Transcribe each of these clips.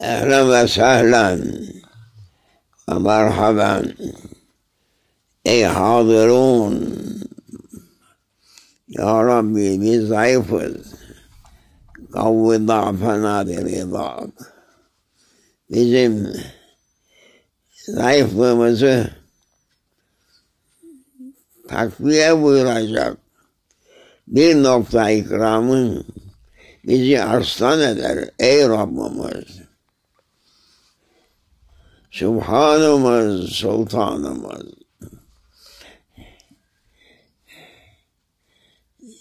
Ehlen ve sehlen ve merhaben ey hadirun. Ya Rabbi biz zayıfız. Kavvi da'fena biridak. Bizim zayıflığımızı takviye buyuracak bir nokta ikramın bizi arslan eder ey Rabbimiz. Subhanımız, Sultanımız.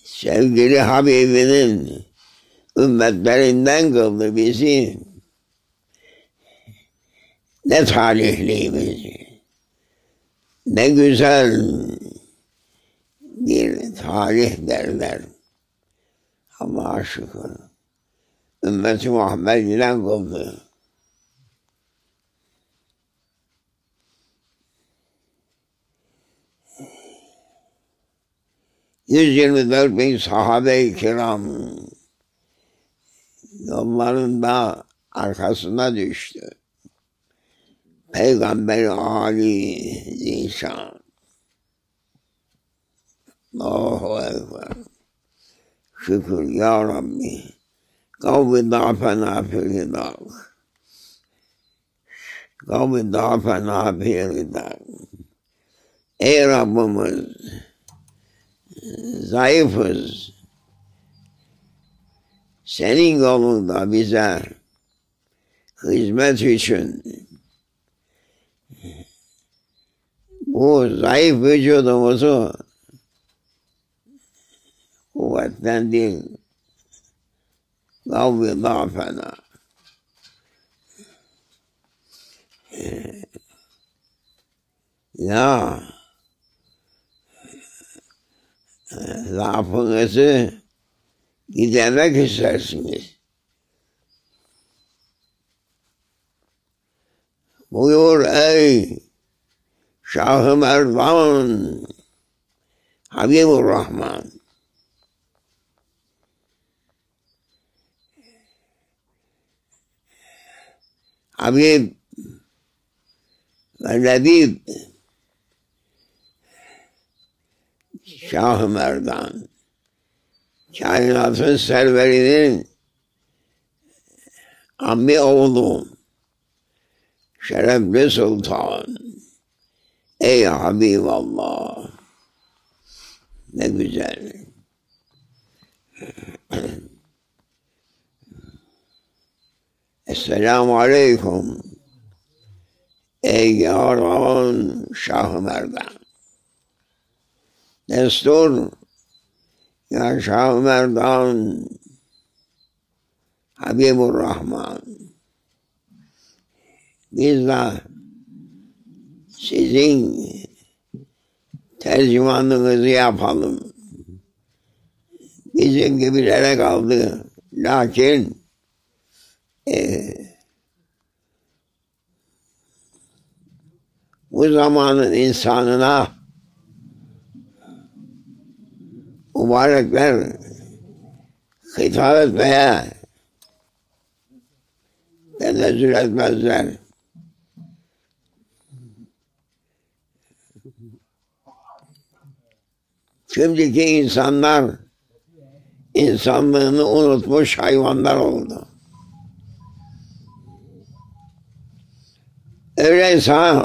Sevgili Habibinin ümmetlerinden kıldı bizi. Ne talihliyimizi. Ne güzel bir talih derler. Allah'a şükür. Ümmeti Muhammed'den kıldı. 124 bin sahabe-i kiram yollarında arkasına düştü. Peygamber-i Ali Zişan. Allahu Ekber. Şükür ya Rabbi. Kavvi da'fena firidak. Kavvi da'fena firidak. Ey Rabbimiz, zayıfız. Senin yolunda bize hizmet için bu zayıf vücudumuzu kuvvetlendir. Kavvi da'fena. Ya zaafınızı gidermek istersiniz. Buyur ey Şah-ı Merdan, Habibur Rahman. Habib ve Lebib, Şah-ı Merdan, kainatın serverinin ammi oğlu, şerefli sultan, ey Habiballah, ne güzel. Esselamu aleyküm, ey yaran Şah-ı Merdan. Destur, ya Şah-ı Merdan, Habibur Rahman. Biz de sizin tercümanlığınızı yapalım. Bizim gibilere kaldı. Lakin bu zamanın insanına mübarekler hitap etmeye tenezzül etmezler. Şimdiki insanlar insanlığını unutmuş hayvanlar oldu. Öyleyse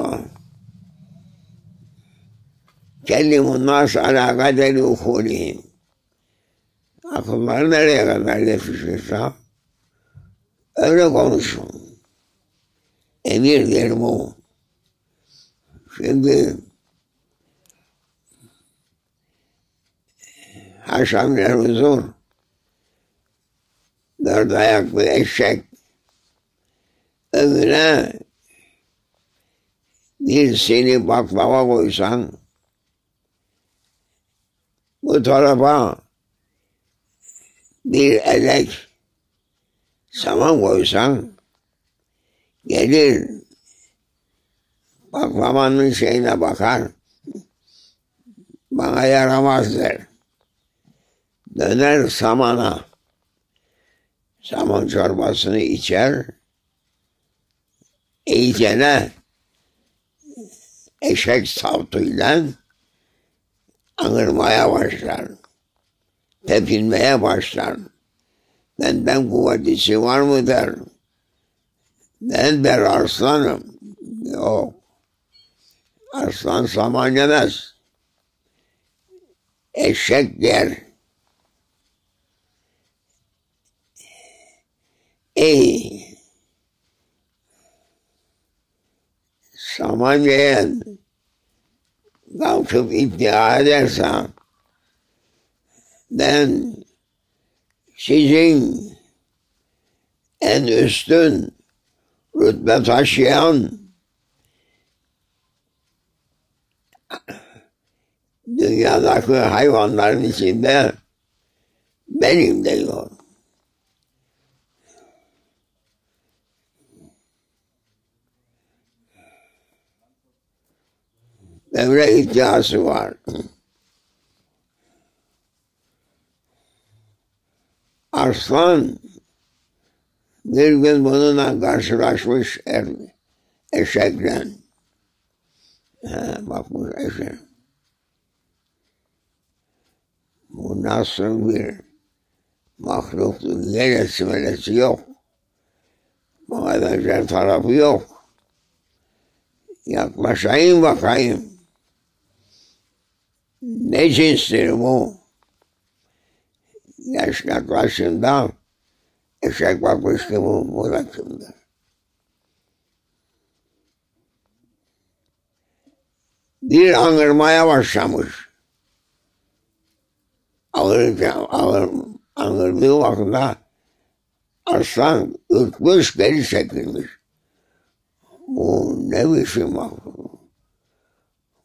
kellimun nas ala kaderi ukulihim. Akılları nereye kadar yetişirse öyle konuşun. Emirdir bu. Şimdi haşamler huzur, dört ayaklı eşek, önüne bir seni baklava koysan, bu tarafa bir elek saman koysan, gelir baklavanın şeyine bakar, bana yaramaz der. Döner samana, saman çorbasını içer, eğitene eşek savtuyla anırmaya başlar. Tepinmeye başlar. Benden kuvvetisi var mı der. Ben der arslanım. Yok. Arslan saman yemez. Eşek der. Ey saman yiyen kalkıp iddia edersen ben sizin en üstün rütbe taşıyan dünyadaki hayvanların içinde benim diyor. Böyle iddiası var. Arslan bir gün bununla karşılaşmış eşekle. Bakmış eşek. Bu nasıl bir mahluktur? Neresi melesi yok. Bana benzer tarafı yok. Yaklaşayım bakayım. Ne cinstir bu? Yaş yaklaşında eşek bakmış ki bu da kimdir? Bir anırmaya başlamış. Anırdığı vakitte arslan ürkmüş, geri çekilmiş. Bu ne biçim mahluk?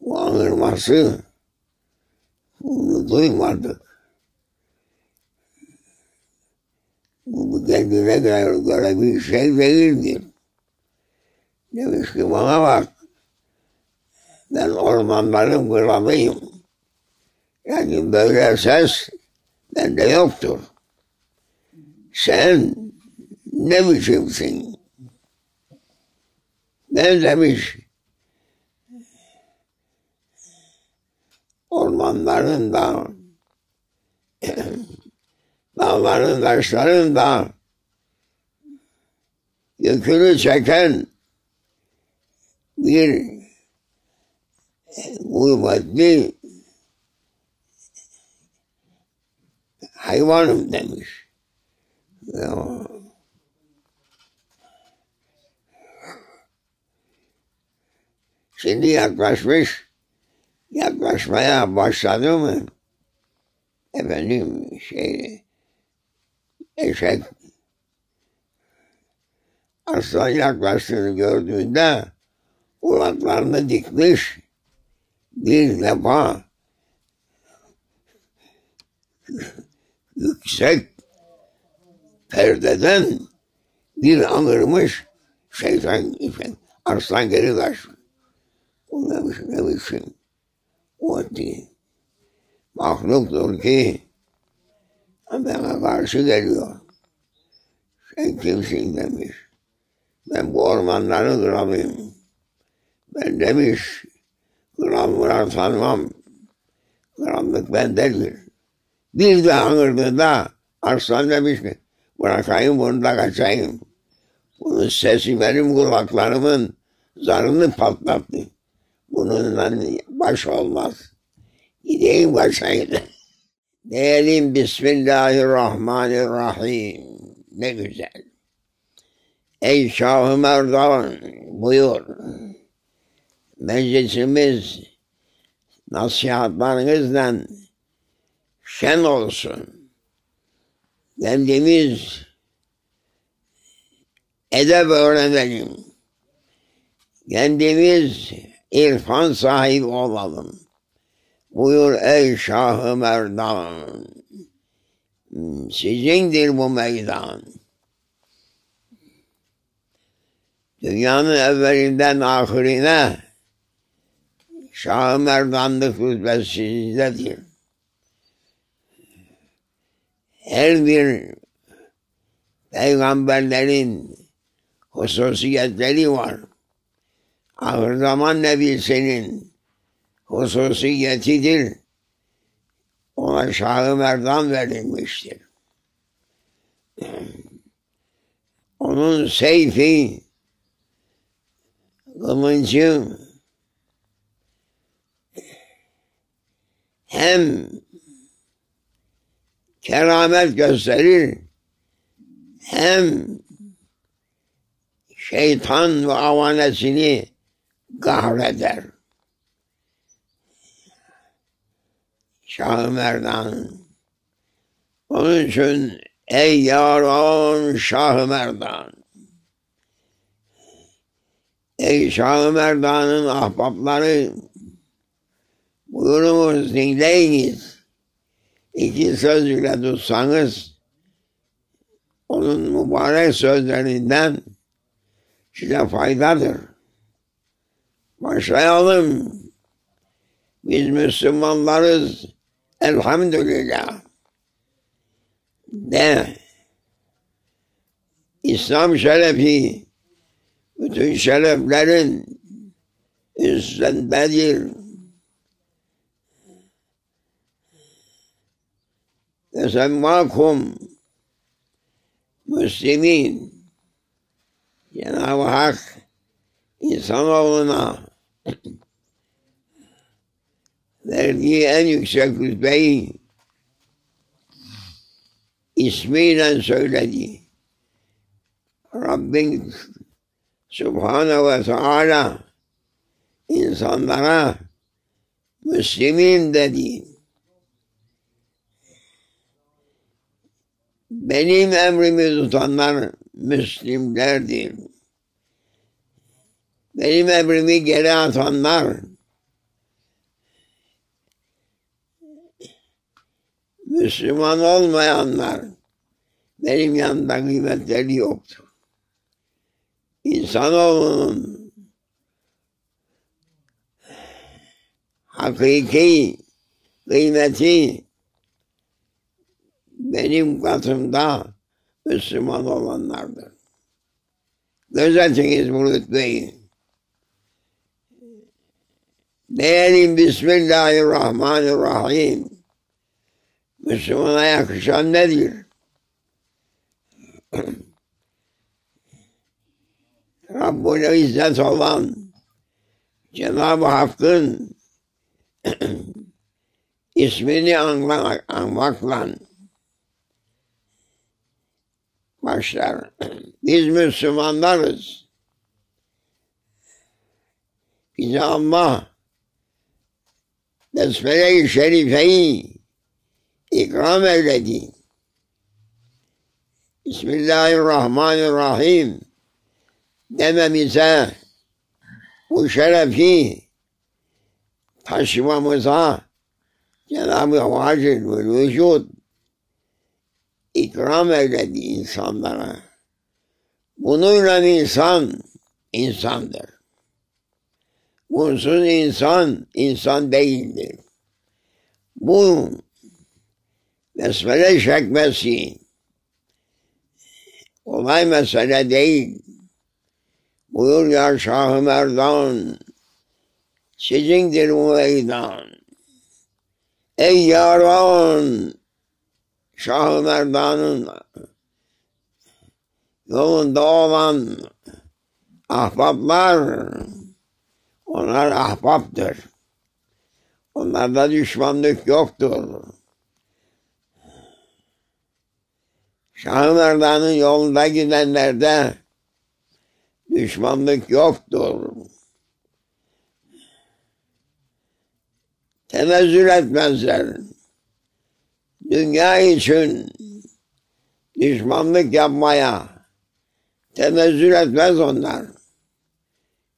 Bu anırması bunu duymadık. Bu kendine göre bir şey değildir. Demiş ki bana bak, ben ormanların kralıyım. Yani böyle ses bende yoktur. Sen ne biçimsin? Ben demiş, ormanların da, dağların taşların da yükünü çeken bir kuvvetli hayvanım demiş. Ya. Şimdi yaklaşmaya başladı mı? Efendim eşek arslan yaklaştığını gördüğünde kulaklarını dikmiş, bir defa yüksek perdeden bir anırmış şeytan, arslan geri kaçmış. O ne biçim kuvvetli mahluktur ki bana karşı geliyor. Sen kimsin demiş. Ben bu ormanların kralıyım. Ben demiş krallığı tanımam. Krallık bendedir. Bir de anırdığında arslan demiş ki bırakayım bunu da kaçayım. Bunun sesi benim kulaklarımın zarını patlattı. Bununla baş olmaz. Gideyim kaçayım. Diyelim Bismillahirrahmanirrahim. Ne güzel. Ey Şah-ı Merdan buyur. Meclisimiz nasihatlarınızla şen olsun. Kendimiz edep öğrenelim. Kendimiz irfan sahibi olalım. Buyur ey Şah-ı Merdan. Sizindir bu meydan. Dünyanın evvelinden ahirine Şah-ı Merdanlık rütbesi sizdedir. Her bir peygamberlerin hususiyetleri var. ahir zaman nebisinin hususiyetidir. Ona Şah-ı Merdan verilmiştir. Onun seyfi, kılıncı hem keramet gösterir, hem şeytan ve avanesini kahreder. Şah-ı Merdan. Onun için ey yaran Şah-ı Merdan. Ey Şah-ı Merdan'ın ahbapları, buyurunuz, dinleyiniz. İki söz ile tutsanız, onun mübarek sözlerinden size faydadır. Başlayalım. Biz Müslümanlarız, elhamdülillah. De, İslam şerefi, bütün şereflerin üstündedir. Ve semmakum Müslümin. Cenab-ı Hak insanoğluna verdiği en yüksek rütbeyi ismiyle söyledi. Rabbin Subhanahu ve Teala insanlara Müslümin dedi. Benim emrimi tutanlar Müslimlerdir. Benim emrimi geri atanlar Müslüman olmayanlar, benim yanımda kıymetleri yoktur. İnsanoğlunun hakiki kıymeti benim katımda Müslüman olanlardır. Gözetiniz bu rütbeyi. Diyelim Bismillahirrahmanirrahim. Müslümana yakışan nedir? Rabbul İzzet olan Cenab-ı Hakk'ın ismini anmakla başlar. Biz Müslümanlarız. Bize Allah Besmele-i Şerife'yi ikram eyledi. Bismillahirrahmanirrahim dememize, bu şerefi taşımamıza Cenab-ı Vacil ve Vücud ikram eyledi insanlara. Bununla insan, insandır. Bunsuz insan, insan değildir. Bu besmele çekmesi kolay mesele değil. Buyur ya Şah-ı Merdan, sizindir bu meydan. Ey yaran Şah-ı Merdan'ın yolunda olan ahbaplar, onlar ahbaptır. Onlarda düşmanlık yoktur. Şah-ı Merdan'ın yolunda gidenlerde düşmanlık yoktur. Tenezzül etmezler. Dünya için düşmanlık yapmaya tenezzül etmez onlar.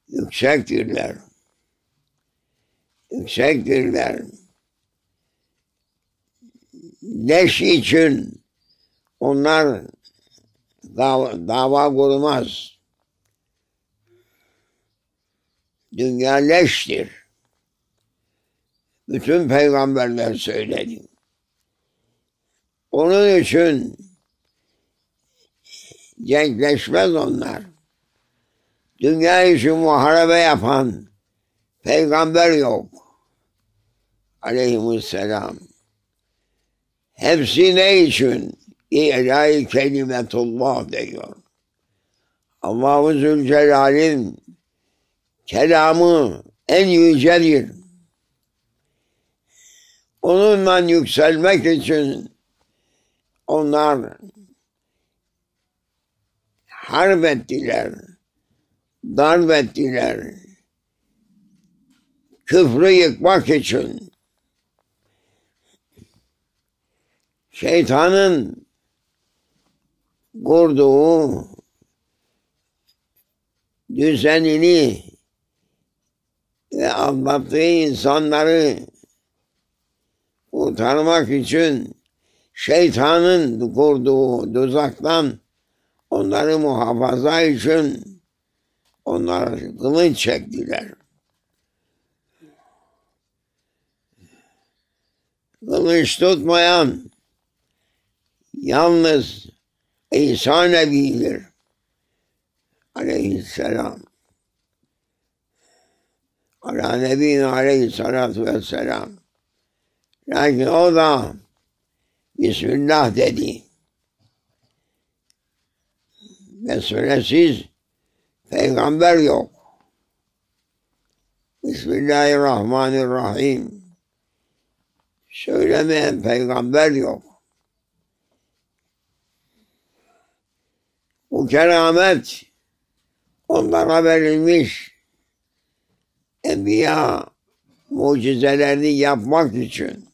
Yüksektirler. Yüksektirler. Leş için onlar dava kurmaz. Dünya leştir. Bütün peygamberler söyledi. Onun için cenkleşmez onlar. Dünya için muharebe yapan peygamber yok. Aleyhisselam. Hepsi ne için? İ'lâ-i kelimetullah diyor. Allah-u Zülcelal'in kelamı en yücedir. Onunla yükselmek için onlar harp ettiler, darp ettiler. Küfrü yıkmak için şeytanın kurduğu düzenini ve anlattığı insanları kurtarmak için şeytanın kurduğu tuzaktan onları muhafaza için onlar kılıç çektiler. Kılıç tutmayan yalnız İsa Nebi'dir. Aleyhisselam. Ala Nebi'nin aleyhissalatu vesselam. Lakin o da Bismillah dedi. Besmelesiz peygamber yok. Bismillahirrahmanirrahim. Söylemeyen peygamber yok. Bu keramet onlara verilmiş. Enbiya mucizelerini yapmak için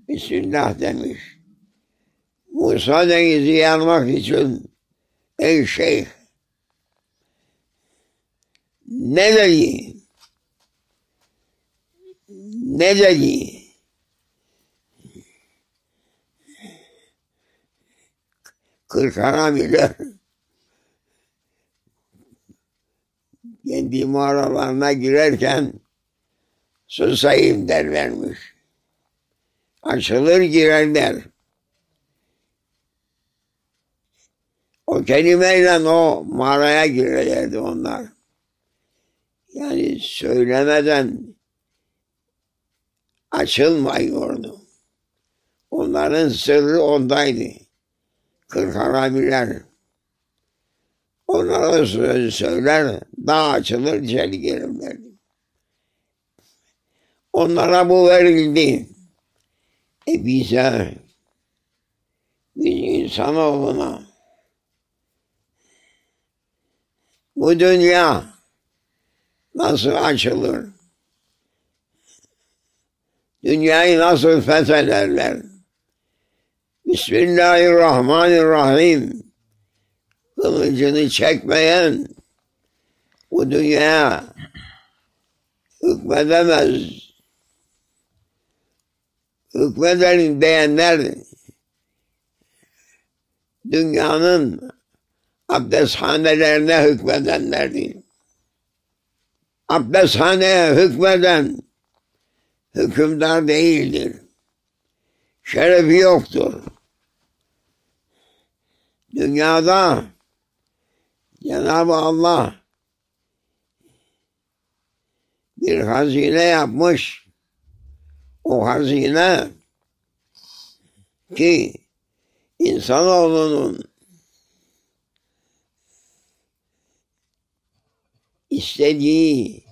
Bismillah demiş. Musa denizi yanmak için ey şeyh ne dedi? Ne dedi? Kırk haramiler kendi mağaralarına girerken susayım derlermiş. Açılır girerler. O kelimeyle o mağaraya girerlerdi onlar. Yani söylemeden açılmıyordu. Onların sırrı ondaydı. Kırk haramiler. Onlara söz söyler, daha açılır içeri gelirlerdi. Onlara bu verildi. Bize, biz insanoğluna bu dünya nasıl açılır? Dünyayı nasıl fethederler? Bismillahirrahmanirrahim. Kılıcını çekmeyen bu dünyaya hükmedemez. Hükmedelim diyenler dünyanın abdesthanelerine hükmedenlerdir. Abdesthaneye hükmeden hükümdar değildir. Şerefi yoktur. Dünyada Cenab-ı Allah bir hazine yapmış. O hazine ki insanoğlunun istediği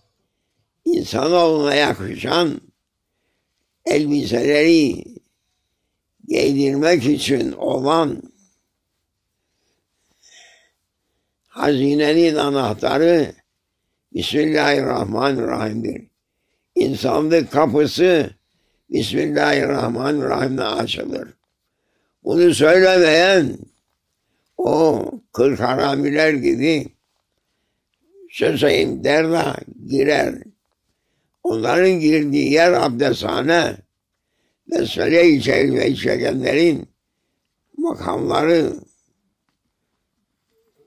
insanoğluna yakışan elbiseleri giydirmek için olan hazinenin anahtarı Bismillahirrahmanirrahim'dir. İnsanlık kapısı Bismillahirrahmanirrahim'le açılır. Bunu söylemeyen o kırk haramiler gibi söyleyeyim derle girer. Onların girdiği yer abdesthane. Besmele-i çekenlerin makamları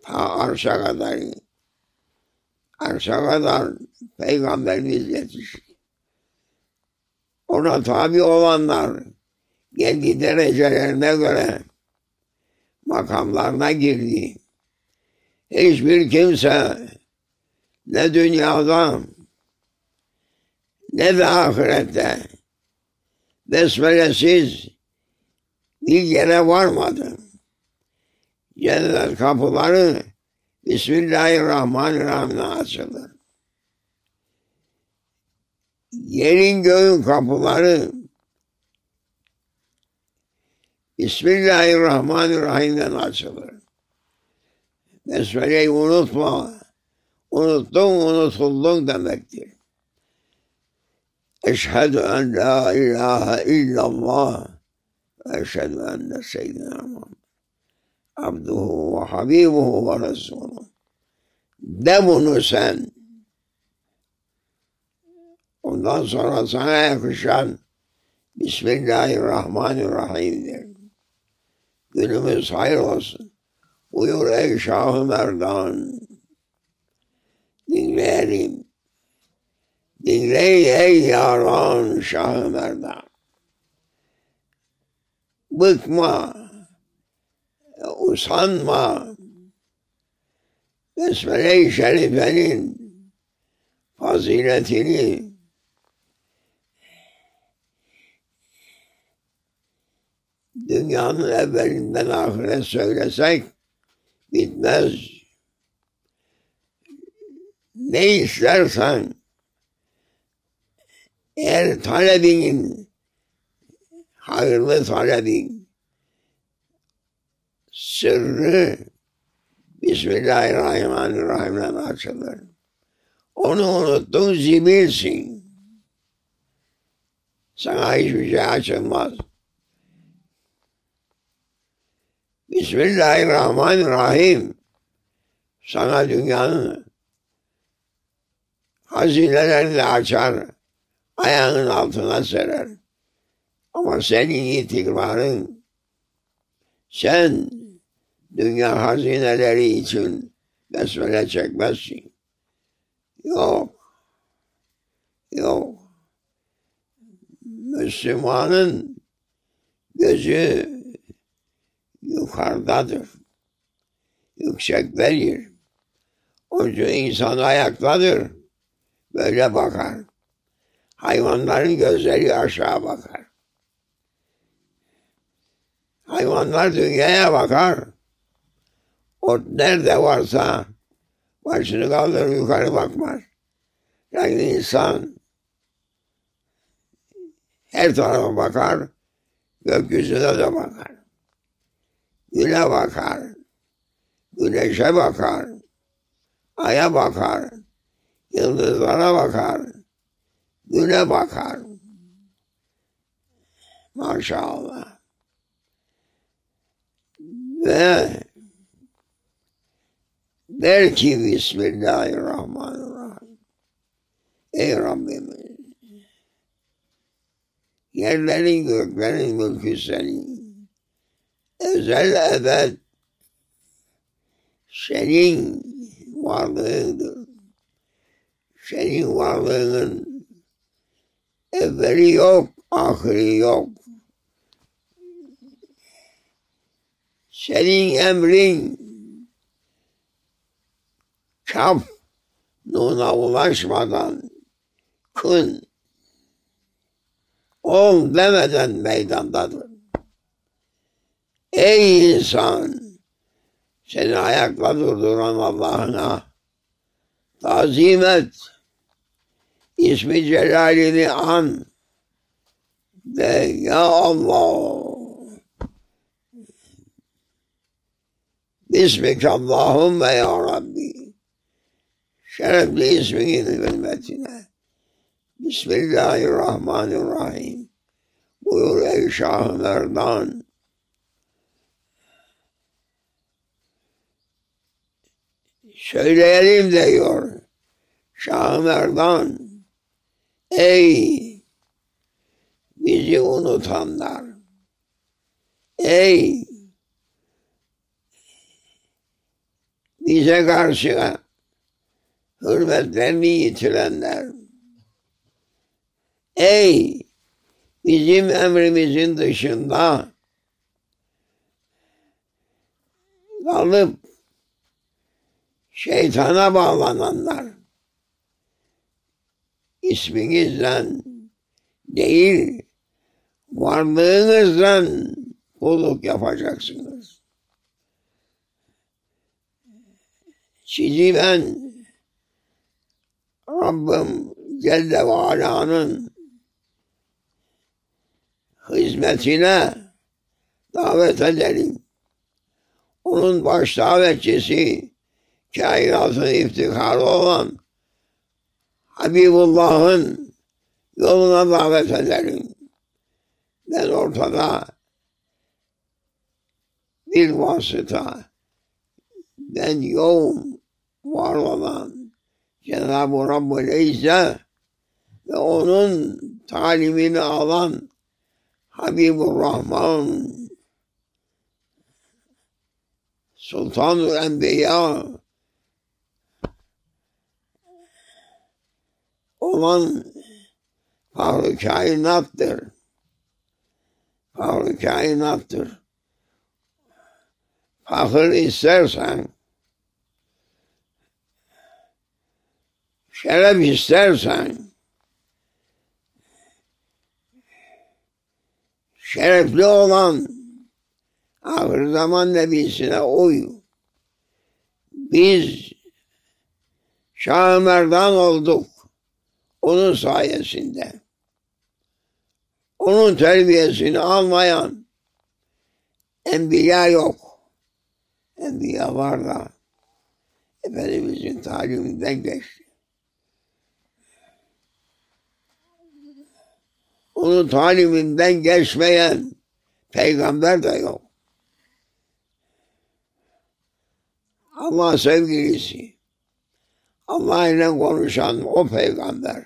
ta arşa kadar Peygamberimiz yetişti. Ona tabi olanlar kendi derecelerine göre makamlarına girdi. hiçbir kimse ne dünyada ne de ahirette besmelesiz bir yere varmadı. Cennet kapıları Bismillahirrahmanirrahim açılır. Yerin göğün kapıları Bismillahirrahmanirrahim'den açılır. Besmele'yi unutma. Unuttun, unutuldun demektir. Eşhedü en la ilahe illallah ve eşhedü enne seyyidina Muhammed abduhu ve habibuhu ve resuluhu. De bunu sen. Ondan sonra sana yakışan Bismillahirrahmanirrahim'dir. Günümüz hayır olsun. Buyur ey Şah-ı Merdan. Dinleyelim. Dinley ey yaran Şah-ı Merdan. Bıkma. Usanma. Besmele-i Şerife'nin faziletini dünyanın evvelinden ahire söylesek bitmez. Ne istersen eğer talebinin hayırlı talebin sırrı Bismillahirrahmanirrahim'den açılır. Onu unuttun zibilsin. Sana hiçbir şey açılmaz. Bismillahirrahmanirrahim sana dünyanın hazinelerini açar, ayağının altına serer. Ama senin itibarın, sen dünya hazineleri için besmele çekmezsin. Yok, yok. Müslümanın gözü yukarıdadır, yüksektedir. Onun için insan ayaktadır, böyle bakar. Hayvanların gözleri aşağı bakar. Hayvanlar dünyaya bakar. O nerede varsa başını kaldırır yukarı bakmaz. Yani insan her tarafa bakar, gökyüzüne de bakar. Güne bakar, güneşe bakar, aya bakar, yıldızlara bakar, güne bakar. Maşallah. Ve der ki Bismillahirrahmanirrahim. Ey Rabbimiz, yerlerin göklerin mülkü senin. Özel ebed senin varlığındır. Senin varlığının evveli yok, ahiri yok. Senin emrin çap nuna ulaşmadan kun ol demeden meydandadır. Ey insan! Seni ayakta durduran Allah'ına tazim et. İsmi celalini an. De ya Allah. Bismik Allahümme ya Rabbi. Şerefli isminin hürmetine. Bismillahirrahmanirrahim. Buyur ey Şah-ı Merdan. Söyleyelim diyor Şah-ı Merdan. Ey bizi unutanlar. Ey bize karşı hürmetlerini yitirenler. Ey bizim emrimizin dışında kalıp şeytana bağlananlar isminizle değil, varlığınızla kulluk yapacaksınız. Sizi ben Rabbim Celle ve Ala'nın hizmetine davet ederim. Onun baş davetçisi, kainatın iftiharı olan Habibullah'ın yoluna davet ederim. Ben ortada bir vasıta, ben yoğun var olan Cenab-ı Rabbül İzzet ve onun talimini alan Habibur Rahman Sultanul Enbiya olan Fahru kainattır. Fahru kainattır. Fahır istersen, şeref istersen, şerefli olan ahir zaman nebisine uy. Biz Şah-ı Merdan olduk onun sayesinde. Onun terbiyesini almayan enbiya yok. Enbiya var da Efendimizin taliminden geçti. Onun taliminden geçmeyen peygamber de yok. Allah sevgilisi, Allah ile konuşan o peygamber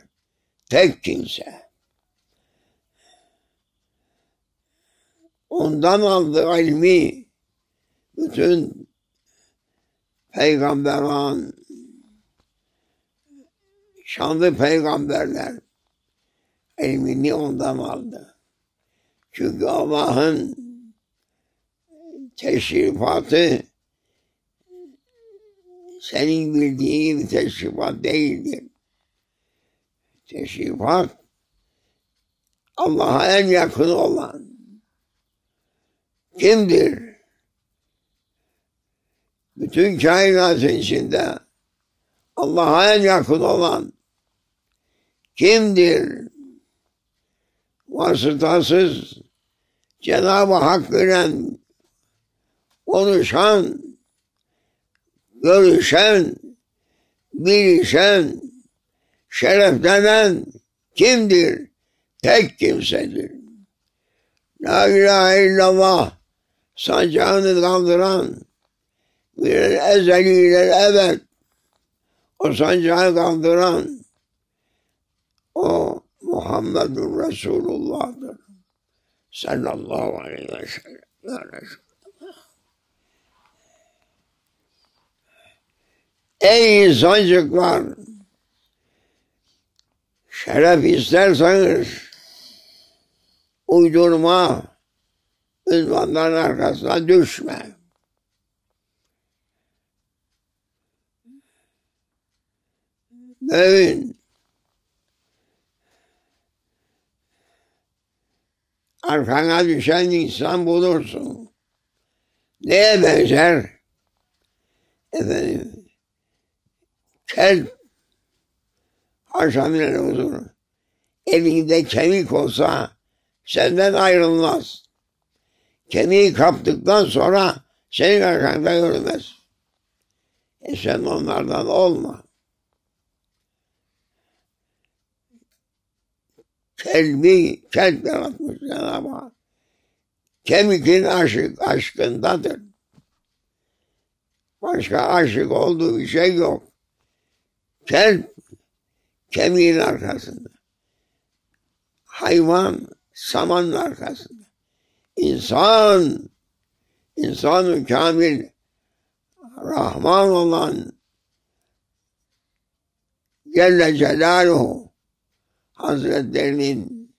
tek kimse. Ondan aldığı ilmi bütün peygamberler, şanlı peygamberler ilmini ondan aldı. Çünkü Allah'ın teşrifatı senin bildiğin gibi teşrifat değildir. Teşrifat Allah'a en yakın olan kimdir? Bütün kainatın içinde Allah'a en yakın olan kimdir? Vasıtasız Cenab-ı Hak ile konuşan, görüşen, bilişen, şereflenen kimdir? Tek kimsedir. La ilahe illallah sancağını kaldıran, bir ezeliyle ebed o sancağı kaldıran o Muhammedun Resulullah'dır. Sallallahu aleyhi ve sellem. Ey insancıklar! Şeref isterseniz uydurma, ünvanların arkasına düşme. Mümin arkana düşen insan bulursun. Neye benzer? Efendim, kelp haşamine huzuru. Elinde kemik olsa senden ayrılmaz. Kemiği kaptıktan sonra senin arkanda yürümez. Sen onlardan olma. Kelp yaratmış Cenab-ı Hak. Kemikin aşkındadır. Başka aşık olduğu bir şey yok. Kelp kemiğin arkasında. Hayvan samanın arkasında. İnsan-ı kamil, Rahman olan Celle Celaluhu Hazretlerinin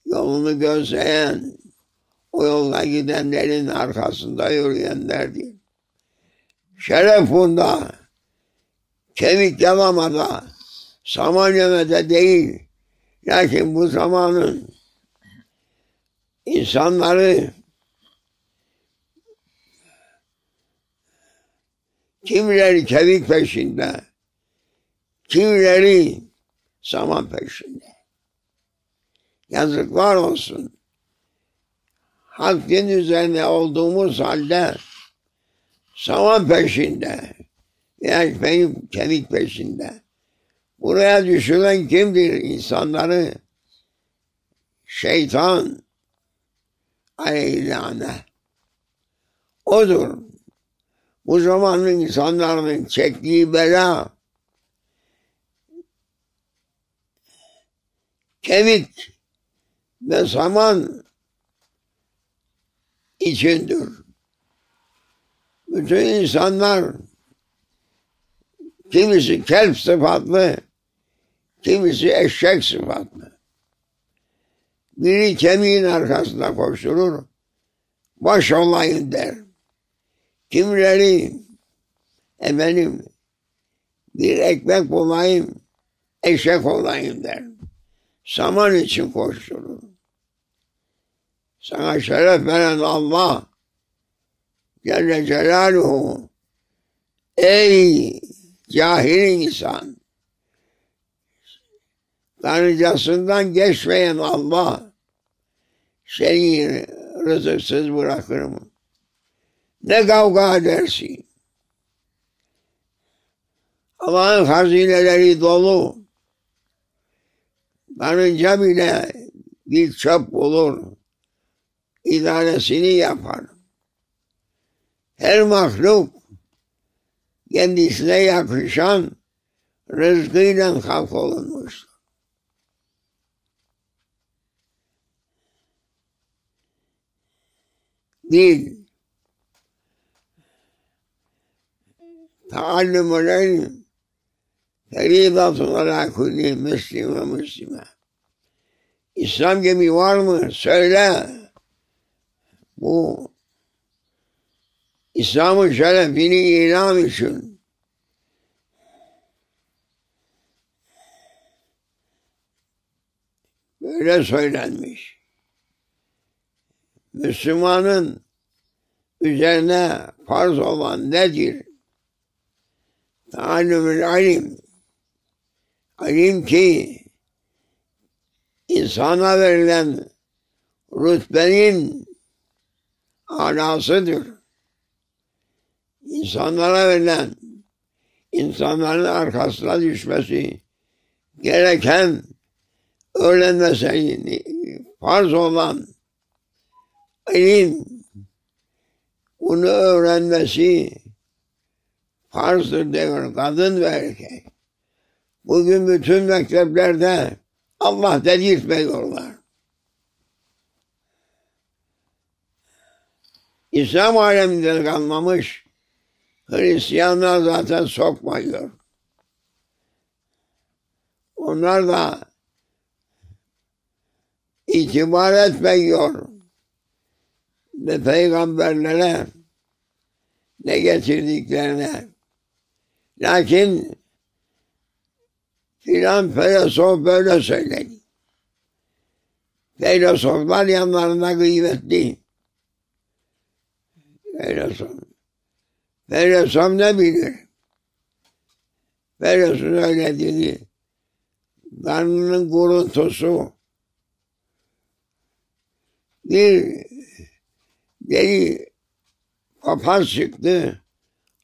yolunu gözleyen, o yolda gidenlerin arkasında yürüyenlerdir. Şeref bunda. kemik yalamada, saman yemede değil. Lakin bu zamanın insanları kimileri kemik peşinde, kimileri saman peşinde. Yazıklar olsun. Hakkın üzerine olduğumuz halde saman peşinde veya kemik peşinde. Buraya düşüren kimdir? İnsanları şeytan aleyhine odur. Bu zamanın insanların çektiği bela kemik ve saman içindir. Bütün insanlar kimisi kelp sıfatlı, kimisi eşek sıfatlı. Biri kemiğin arkasında koşturur, baş olayım der. Kimileri bir ekmek bulayım, eşek olayım der. Saman için koşturur. Sana şeref veren Allah Celle Celaluhu, ey cahil insan, karıncasından geçmeyen Allah seni rızıksız bırakır mı? Ne kavga edersin? Allah'ın hazineleri dolu. Karınca bile bir çöp bulur, idaresini yapar. Her mahluk kendisine yakışan rızkıyla halk olunmuştur. Bir, taallümül ilm feridatun ala kulli müslim ve müslime. İslam gemi var mı? Söyle. Bu İslam'ın şerefini ilan için böyle söylenmiş. Müslümanın üzerine farz olan nedir? Taallümül ilim. İlim ki insana verilen rütbenin alasıdır. İnsanlara verilen, insanların arkasına düşmesi gereken, öğrenmesi farz olan ilim, bunu öğrenmesi farzdır diyor kadın ve erkek. Bugün bütün mekteplerde Allah dedirtmiyorlar. İslam aleminden kalmamış, Hristiyanlar zaten sokmuyor. Onlar da itibar etmiyor. Ve peygamberlere ne getirdiklerine. Lakin filan filozof böyle söyledi. Filozoflar yanlarında gıybetli. Filozof ne bilir? Filozof öyle dedi. Karnının kuruntusu. Bir deli papaz çıktı.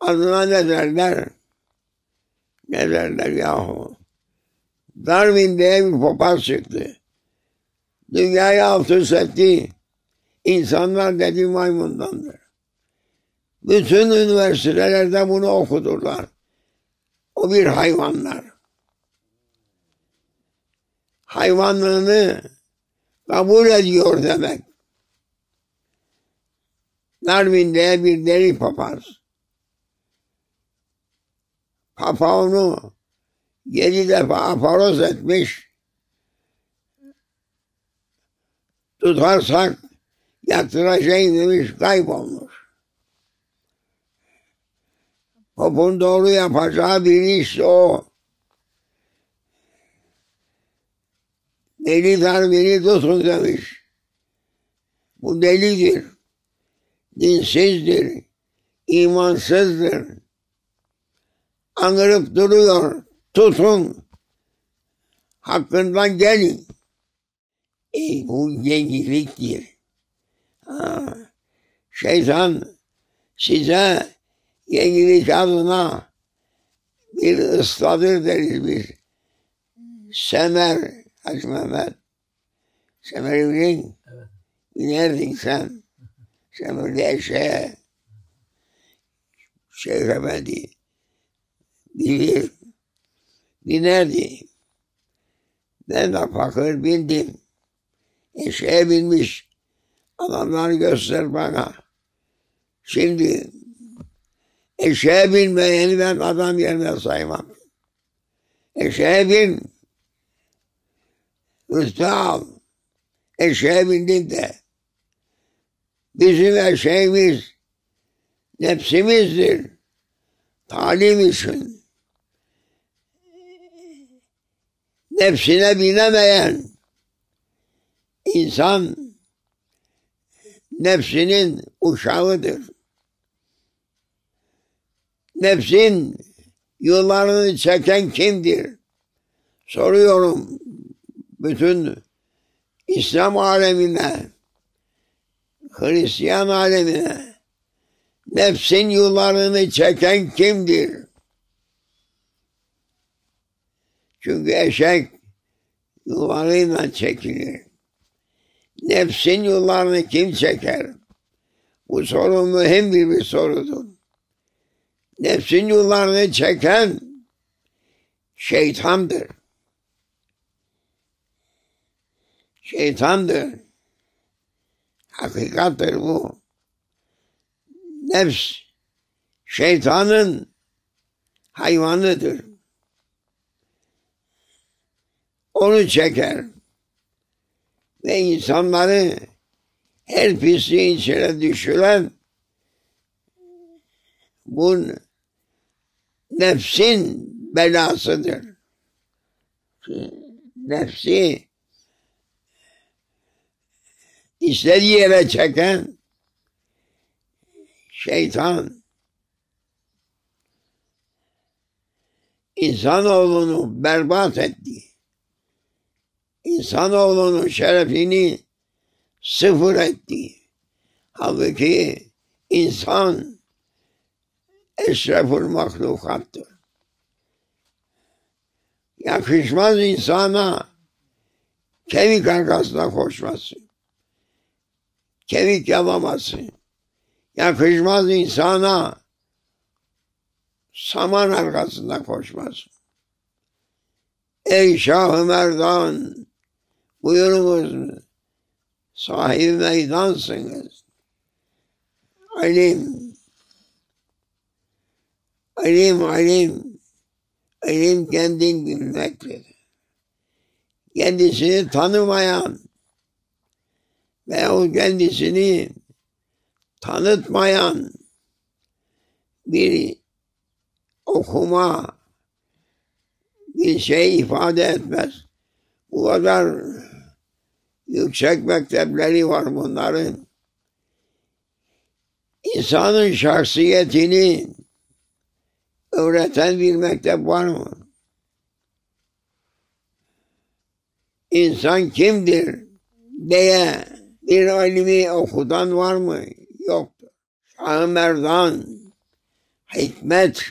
Adına ne derler? Ne derler yahu? Darwin diye bir papaz çıktı. Dünyayı alt üst etti. İnsanlar dedi maymundandır. Bütün üniversitelerde bunu okudurlar. O bir hayvanlar. Hayvanlığını kabul ediyor demek. Darwin diye bir deli papaz. Papa onu 7 defa aforoz etmiş. Tutarsak yaktıracağım demiş, kaybolmuş. O topun doğru yapacağı bir iş o. Deli darbini tutun demiş. Bu delidir, dinsizdir, imansızdır. Anırıp duruyor, tutun, hakkından gelin. Bu yeniliktir. Şeytan size yenilik adına bir ısladır deriz biz. Semer, Hacı Mehmet. Semer'i bilin. Evet. Binerdin sen. Semer'de eşeğe. Şeyh Efendi bilir. Binerdi. Ben de fakir bindim. Eşeğe binmiş. Adamlar göster bana. Şimdi eşeğe binmeyeni ben adam yerine saymam. Eşeğe bin. Rütbe al. Eşeğe bindin de. Bizim eşeğimiz nefsimizdir. Talim için. Nefsine binemeyen insan nefsinin uşağıdır. Nefsin yollarını çeken kimdir? Soruyorum bütün İslam alemine, Hristiyan alemine. Nefsin yollarını çeken kimdir? Çünkü eşek yollarıyla çekilir. Nefsin yollarını kim çeker? Bu soru mühim bir sorudur. Nefsin yollarını çeken şeytandır. Şeytandır. Hakikattir bu. Nefs şeytanın hayvanıdır. Onu çeker. Ve insanları her pisliğin içine düşüren bu nefsin belasıdır. Nefsi istediği yere çeken şeytan insanoğlunu berbat etti. İnsanoğlunun şerefini sıfır etti. Halbuki insan eşreful mahlukattır. Yakışmaz insana kemik arkasına koşması, kemik yalaması. Yakışmaz insana saman arkasında koşması. Ey Şah-ı Merdan, buyurunuz, sahibi meydansınız. Alim, alim kendin bilmektir. Kendisini tanımayan veyahut kendisini tanıtmayan bir okuma bir şey ifade etmez. Bu kadar yüksek mektepleri var bunların. İnsanın şahsiyetini öğreten bir mektep var mı? İnsan kimdir diye bir ilmi okudan var mı? Yoktur. Şah-ı Merdan hikmet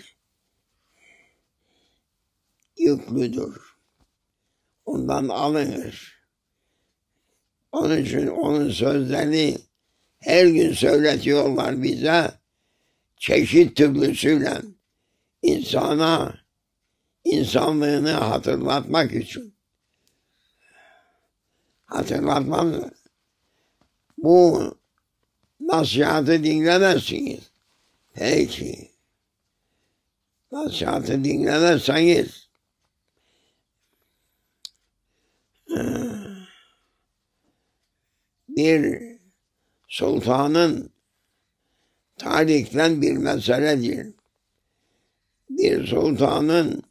yüklüdür. Ondan alınır. Onun için onun sözlerini her gün söyletiyorlar bize. Çeşit türlüsüyle insana insanlığını hatırlatmak için. Hatırlatmam. Bu nasihatı dinlemezsiniz. Peki. Nasihatı dinlemezseniz bir sultanın tarihten bir meseledir. bir sultanın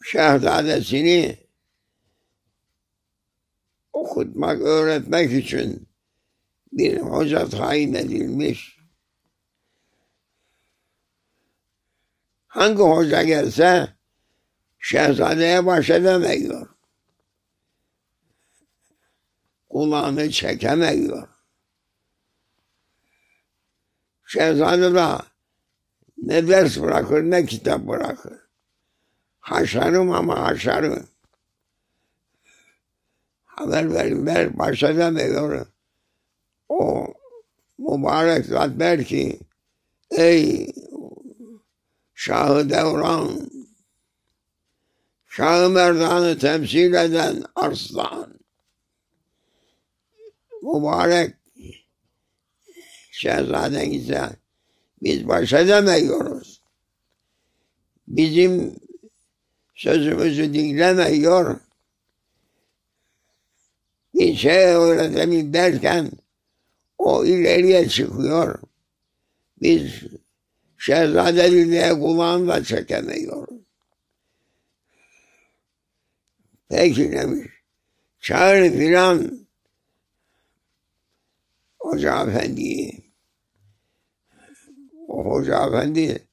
şehzadesini okutmak, öğretmek için bir hoca tayin edilmiş. Hangi hoca gelse şehzadeye baş edemiyor. Kulağını çekemiyor. Şehzade de ne ders bırakır ne kitap bırakır. Haşarım ama haşarım. Haber verirler, baş edemiyor. O mübarek zat der ki, ey Şah-ı Devran, Şah-ı Merdan'ı temsil eden arslan, mübarek şehzaden ise biz baş edemiyoruz. Bizim sözümüzü dinlemiyor. Bir şey öğretelim derken o ileriye çıkıyor. Biz şehzadeliğe kulağını da çekemiyoruz. Peki demiş, çağır filan Hoca Efendi'yi. O Hoca Efendi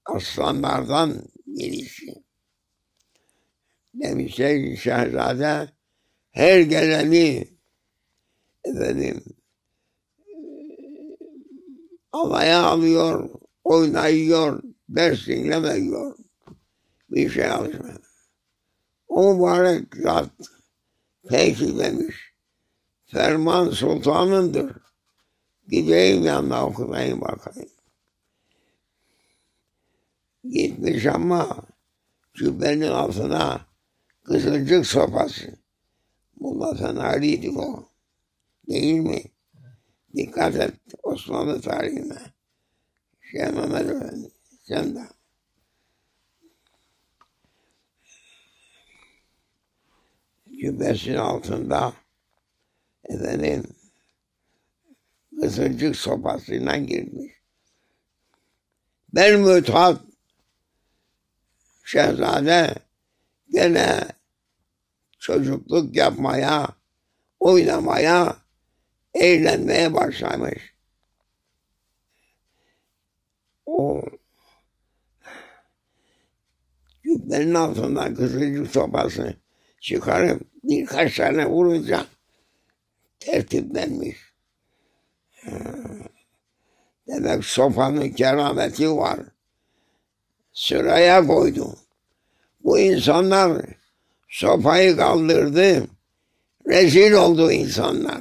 aslanlardan birisi. Demişler şehzade her geleni efendim alaya alıyor, oynayıyor, ders dinlemiyor. Bir şey alışmıyor. O mübarek zat peki demiş. Ferman sultanındır. Gideyim yanına okutayım bakayım. Gitmiş ama cübbenin altına kızılcık sopası. Molla Fenari'ydi o. Değil mi? Dikkat et Osmanlı tarihine. Şeyh Mehmet Efendi. Sen de. Cübbesinin altında efendim kızılcık sopasıyla girmiş. Ben müthat şehzade gene çocukluk yapmaya, oynamaya, eğlenmeye başlamış. O cübbenin altından kızılcık sopası çıkarıp birkaç tane vuracak. Tertiplenmiş. Demek sopanın kerameti var. Sıraya koydu. Bu insanlar sopayı kaldırdı. Rezil oldu insanlar.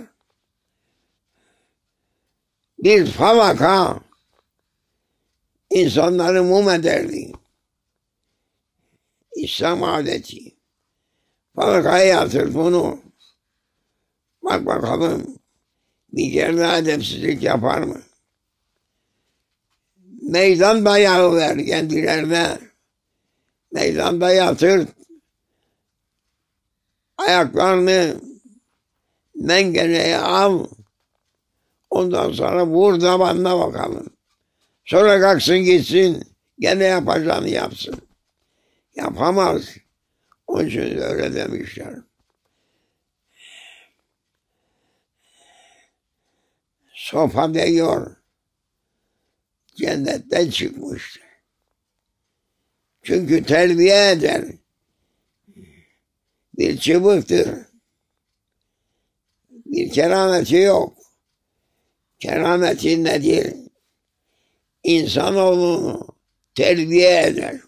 Bir falaka insanları mum ederdi. İslam adeti. Falakaya yatır bunu. Bak bakalım bir kere edepsizlik yapar mı? Meydan dayağı ver kendilerine. Meydanda yatır. Ayaklarını mengeneye al. Ondan sonra vur tabanına bakalım. Sonra kalksın gitsin. Gene yapacağını yapsın. Yapamaz. Onun için öyle demişler. Sopa diyor. Cennetten çıkmıştır. Çünkü terbiye eder. Bir çıbıktır. Bir kerameti yok. Kerameti nedir? İnsanoğlunu terbiye eder.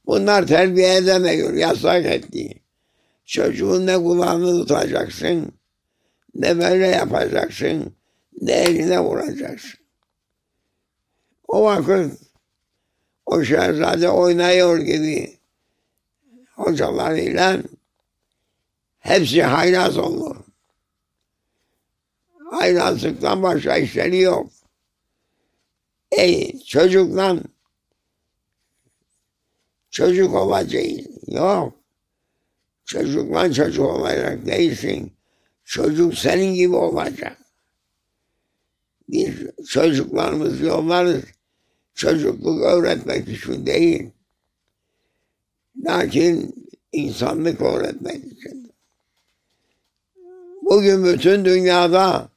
Bunlar terbiye edemiyor. Yasak etti. Çocuğun ne kulağını tutacaksın, ne böyle yapacaksın, ne eline vuracaksın. O vakit o şehzade oynuyor gibi hocalarıyla hepsi haylaz olur. Haylazlıktan başka işleri yok. Çocukla çocuk olacağız. Yok. Çocukla çocuk olacak değilsin. Çocuk senin gibi olacak. Biz çocuklarımızı yollarız. Çocukluk öğretmek için değil. Lakin insanlık öğretmek için. Bugün bütün dünyada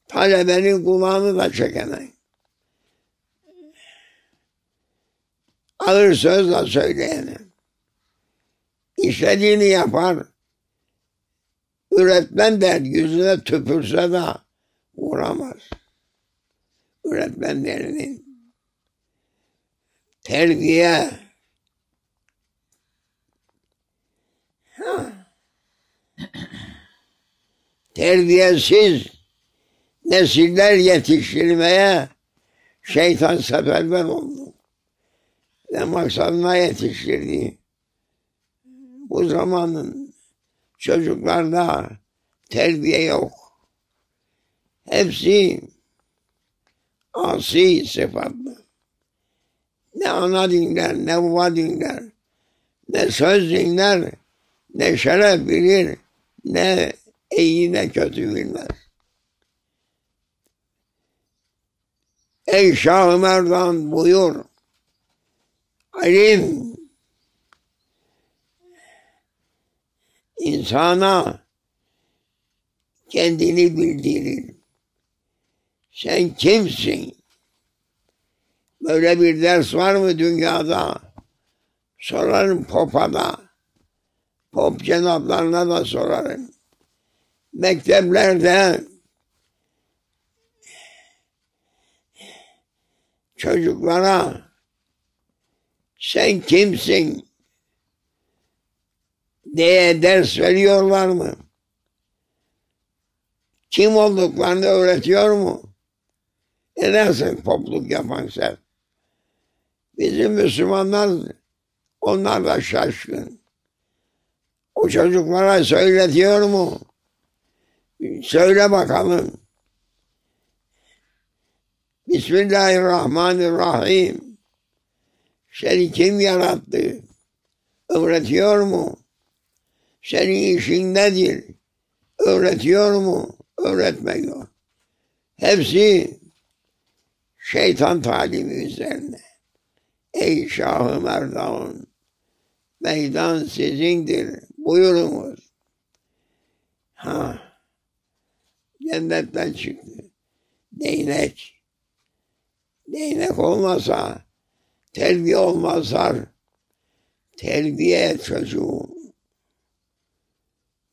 talebenin kulağını da çekemez. Ağır sözle söyleyene. İstediğini yapar. Öğretmen der yüzüne tüpürse de vuramaz. Öğretmenlerinin terbiye terbiyesiz nesiller yetiştirmeye şeytan seferber oldu. Ve maksadına yetiştirdi. Bu zamanın çocuklarda terbiye yok. Hepsi asi sıfatlı. Ne ana dinler, ne baba dinler, ne söz dinler, ne şeref bilir, ne iyi ne kötü bilmez. Ey Şah-ı Merdan buyur, alim insana kendini bildirir. Sen kimsin? Böyle bir ders var mı dünyada? Sorarım Pop'a da. Pop cenaplarına da sorarım. Mekteplerde çocuklara sen kimsin diye ders veriyorlar mı? Kim olduklarını öğretiyor mu? Nasıl popluk yapan sen? Bizim Müslümanlar onlar da şaşkın. O çocuklara söyletiyor mu? Söyle bakalım. Bismillahirrahmanirrahim. Seni kim yarattı? Öğretiyor mu? Senin işin nedir? Öğretiyor mu? Öğretmiyor. Hepsi şeytan talimi üzerine. Ey Şah-ı Merdan, meydan sizindir. Buyurunuz. Cennetten çıktı. Değnek. Değnek olmasa, terbiye olmazsa, terbiye et çocuğu.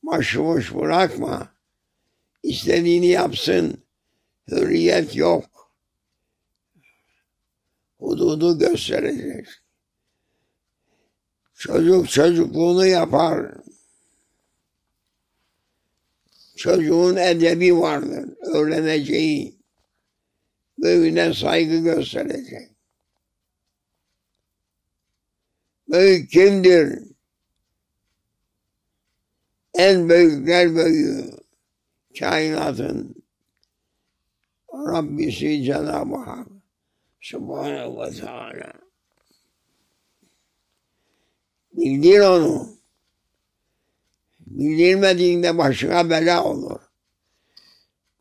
Başıboş bırakma. İstediğini yapsın. Hürriyet yok. Hududu gösterecek. Çocuk çocukluğunu yapar. Çocuğun edebi vardır. Öğreneceği. Büyüğüne saygı gösterecek. Büyük kimdir? En büyükler büyüğü. Kainatın Rabbisi Cenab-ı Hak Subhanahu ve Teala. Bildir onu. Bildirmediğinde başına bela olur.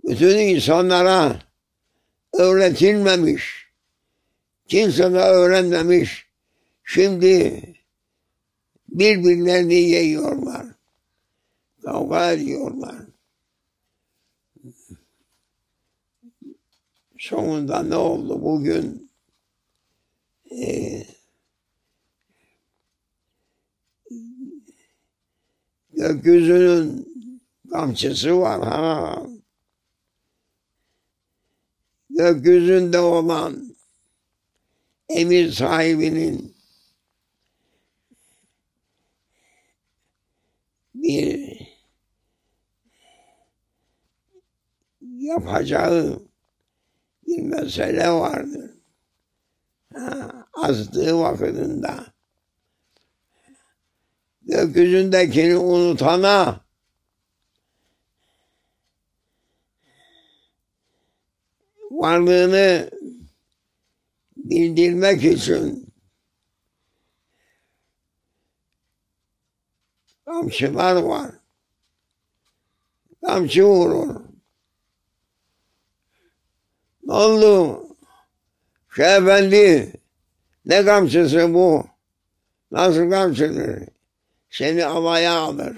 Bütün insanlara öğretilmemiş. Kimse de öğrenmemiş. Şimdi birbirlerini yiyorlar. Kavga ediyorlar. Sonunda ne oldu bugün? Gökyüzünün kamçısı var. Gökyüzünde olan emir sahibinin bir yapacağı bir mesele vardır. Azdığı vakitinde gökyüzündekini unutana varlığını bildirmek için kamçılar var. Kamçı vurur. Ne oldu? Şeyh Efendi, ne kamçısı bu? Nasıl kamçıdır? Seni havaya alır.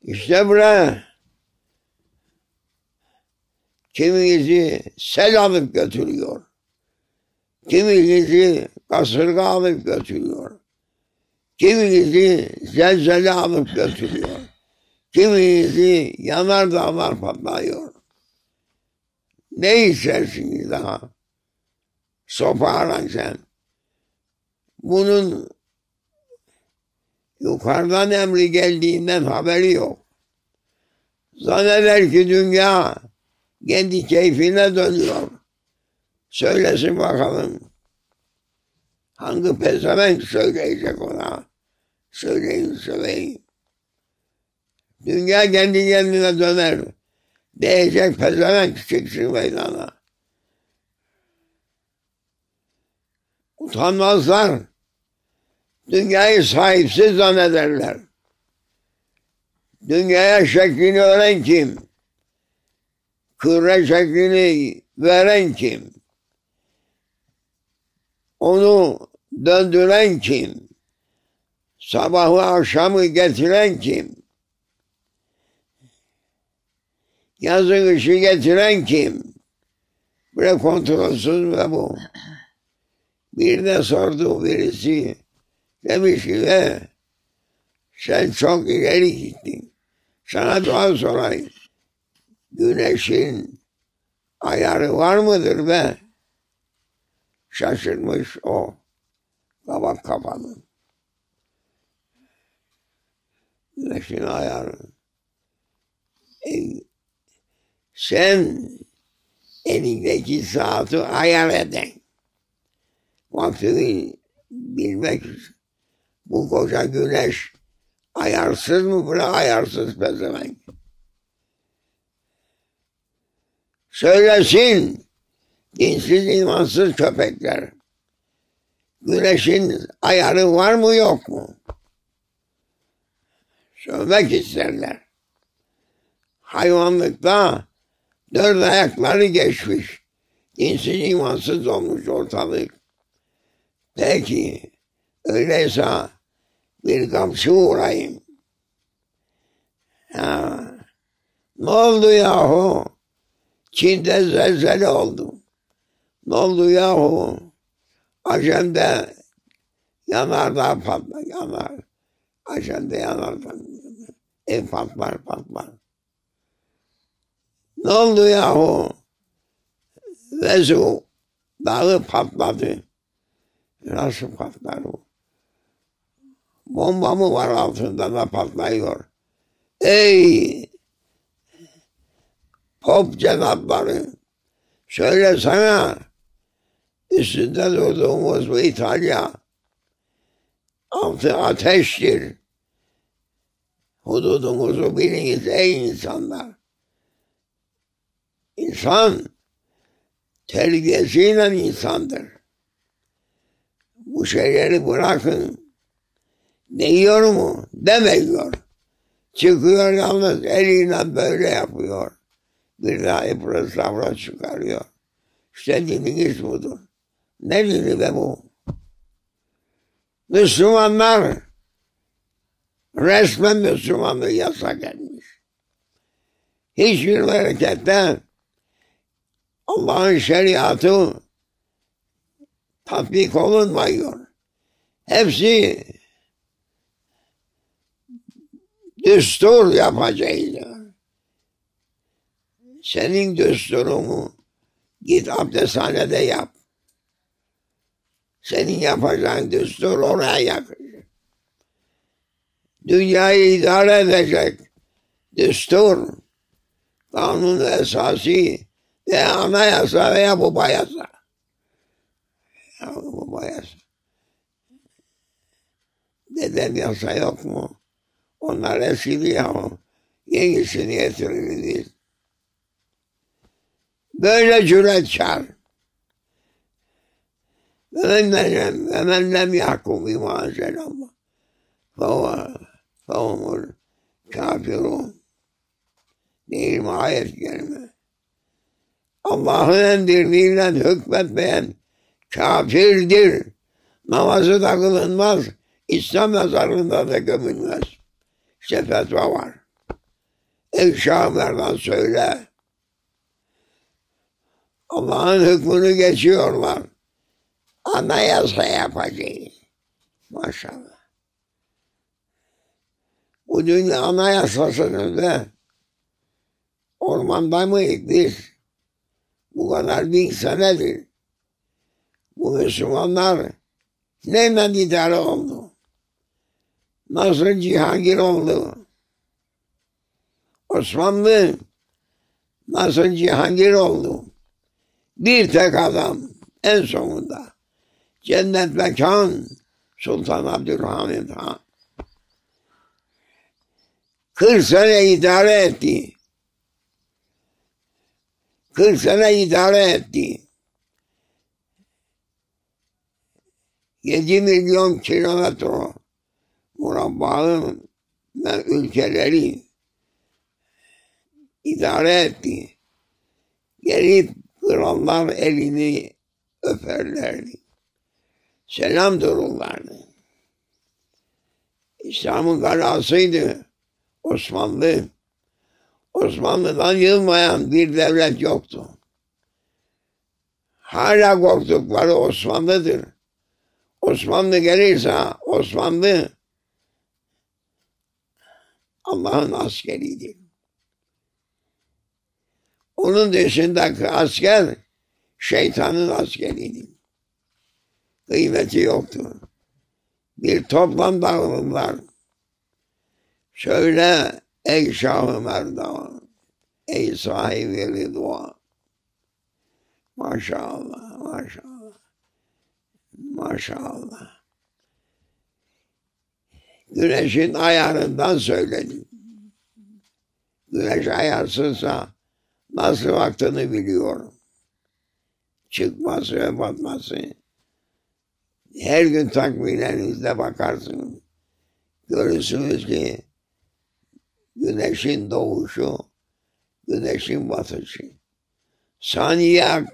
İşte buraya kimisi sel alıp götürüyor. Kimisi kasırga alıp götürüyor. Kimisi zelzele alıp götürüyor. Kimisi yanardağlar patlıyor. Ne istersiniz daha? Sopa aran sen. Bunun yukarıdan emri geldiğinden haberi yok. Zanneder ki dünya kendi keyfine dönüyor. Söylesin bakalım. Hangi pezevenk söyleyecek ona? Söyleyin. Dünya kendi kendine döner. Diyecek pezevenk çıksın meydana. Utanmazlar. Dünyayı sahipsiz zannederler. Dünyaya şeklini veren kim? Küre şeklini veren kim? Onu döndüren kim? Sabahı akşamı getiren kim? Yazın ışığı getiren kim? Böyle kontrolsüz ve bu. Bir de sordu birisi. Demiş ki sen çok ileri gittin. Sana dua sorayım. Güneşin ayarı var mıdır be? Şaşırmış o. Kabak kapalı. Güneşin ayarı. Sen elindeki saati ayar eden. Vaktini bilmek için. Bu koca güneş ayarsız mı? Böyle ayarsız pezevenk. Söylesin dinsiz imansız köpekler. Güneşin ayarı var mı yok mu? Söylemek isterler. Hayvanlıkta dört ayakları geçmiş. Dinsiz imansız olmuş ortalık. Peki öyleyse bir kamçı vurayım. Ne oldu yahu? Çin'de zelzele oldu. Ne oldu yahu? Acem'de yanardağ patlar, yanar. Acem'de yanardağ. Ev patlar. Ne oldu yahu? Vezu dağı patladı. Nasıl patlar bu? Bomba mı var altında da patlıyor? Ey pop cenapları, söylesene, üstünde durduğumuz bu İtalya altı ateştir. Hududumuzu biliniz ey insanlar. İnsan terbiyesiyle insandır. Bu şeyleri bırakın. Değiyor mu? Demiyor. Çıkıyor yalnız eliyle böyle yapıyor. Bir daha ipra savra çıkarıyor. İşte dininiz budur. Ne dini be bu? Müslümanlar resmen Müslümanlığı yasak etmiş. Hiçbir memlekette Allah'ın şeriatı tatbik olunmuyor. Hepsi düstur yapacağız. Senin düsturunu git abdesthanede yap. Senin yapacağın düstur oraya yakışır. Dünyayı idare edecek düstur, kanun esası ve anayasa veya baba yasa. Baba yasa. Neden yasa yok mu? Onlar eskidi ya. Yenisini getirildi. Böyle cüretkar. Ve men lem yahkum bima enzelallah. Fehumul kafirun. Değil mi ayet kelime? Allah'ın emdirdiğiyle hükmetmeyen kafirdir. Namazı da kılınmaz. İslam mezarlığında da gömülmez. İşte fetva var. Ey Şah Merdan söyle. Allah'ın hükmünü geçiyorlar. Anayasa yapacağız. Maşallah. Bu dünya anayasasını da ormanda mıyız biz? Bu kadar 1000 senedir. Bu Müslümanlar neyle idare oldu? Nasıl Cihangir oldu? Osmanlı nasıl Cihangir oldu? Bir tek adam en sonunda cennet mekan Sultan Abdülhamid Han. 40 sene idare etti. 40 sene idare etti. 7 milyon kilometre murabbalı ülkeleri idare etti. Gelip krallar elini öperlerdi. Selam dururlardı. İslam'ın galasıydı Osmanlı. Osmanlı'dan yılmayan bir devlet yoktu. Hala korktukları Osmanlı'dır. Osmanlı gelirse Osmanlı Allah'ın askeridir. Onun dışındaki asker şeytanın askeridir. Kıymeti yoktur. Bir toplam dağılırlar. Söyle ey Şah-ı Merdan, ey sahibi Rıdvan. Maşallah, maşallah, maşallah. Güneşin ayarından söyledim. Güneş ayarsızsa nasıl vaktini biliyorum. Çıkması ve batması. Her gün takviminizde bakarsınız. Görürsünüz ki güneşin doğuşu, güneşin batışı. Saniye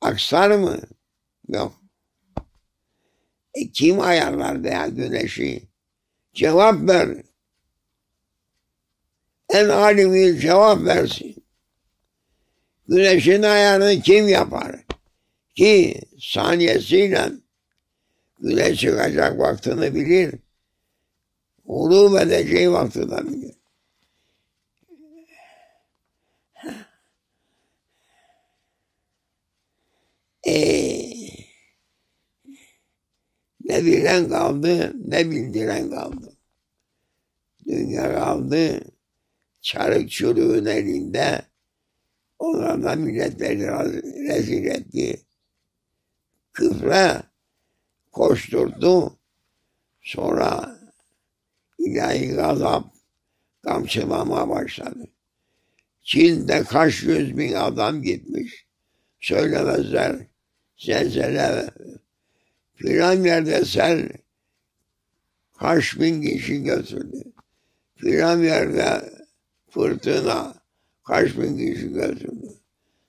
aksar mı? Yok. Kim ayarlar veya güneşi? Cevap ver. En alimi cevap versin. Güneşin ayarını kim yapar? Ki saniyesiyle güneş çıkacak vaktini bilir. Gurub edeceği vakti de bilir. Ne bilen kaldı, ne bildiren kaldı. Dünya kaldı, çarık çürüğün elinde. Onlardan milletleri rezil etti. Küfre koşturdu. Sonra ilahi gazap kamçılama başladı. Çin'de kaç 100 bin adam gitmiş. Söylemezler. Zelzele filan yerde sel kaç bin kişi götürdü. Filan yerde fırtına kaç bin kişi götürdü.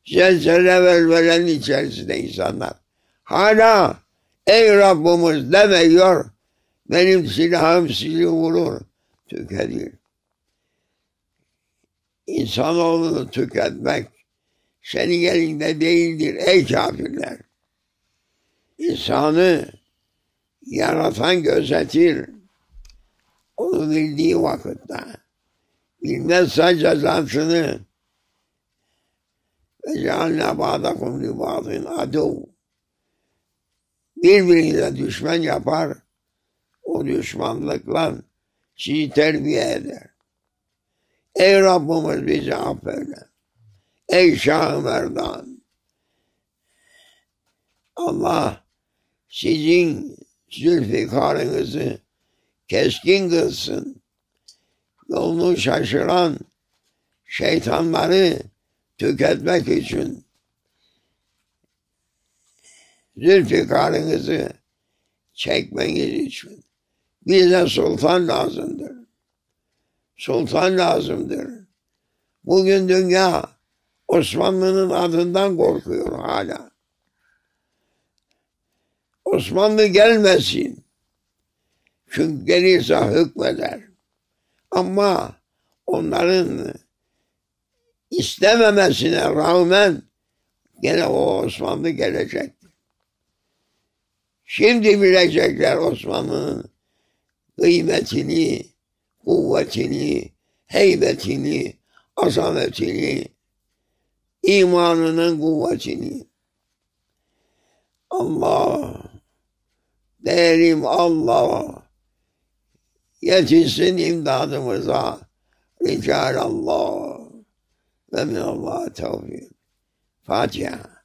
Zelzele velvelenin içerisinde insanlar. Hala ey Rabbimiz demiyor. Benim silahım sizi vurur. Tüketir. İnsanoğlunu tüketmek senin elinde değildir ey kafirler. İnsanı yaratan gözetir. Onu bildiği vakitte. Bilmezse cezasını ve cealna ba'dakum li ba'din aduv. Birbirine düşman yapar. O düşmanlıkla sizi terbiye eder. Ey Rabbimiz bizi affeyle. Ey Şah-ı Merdan. Allah sizin zülfikarınızı keskin kılsın. Yolunu şaşıran şeytanları tüketmek için zülfikarınızı çekmeniz için bize sultan lazımdır. Sultan lazımdır. Bugün dünya Osmanlı'nın adından korkuyor hala. Osmanlı gelmesin. Çünkü gelirse hükmeder. Ama onların istememesine rağmen gene o Osmanlı gelecek. Şimdi bilecekler Osmanlı'nın kıymetini, kuvvetini, heybetini, azametini, imanının kuvvetini. Allah, derim Allah, yetişsin imdadımıza. Ricalallah ve minallah tevfik. Fatiha.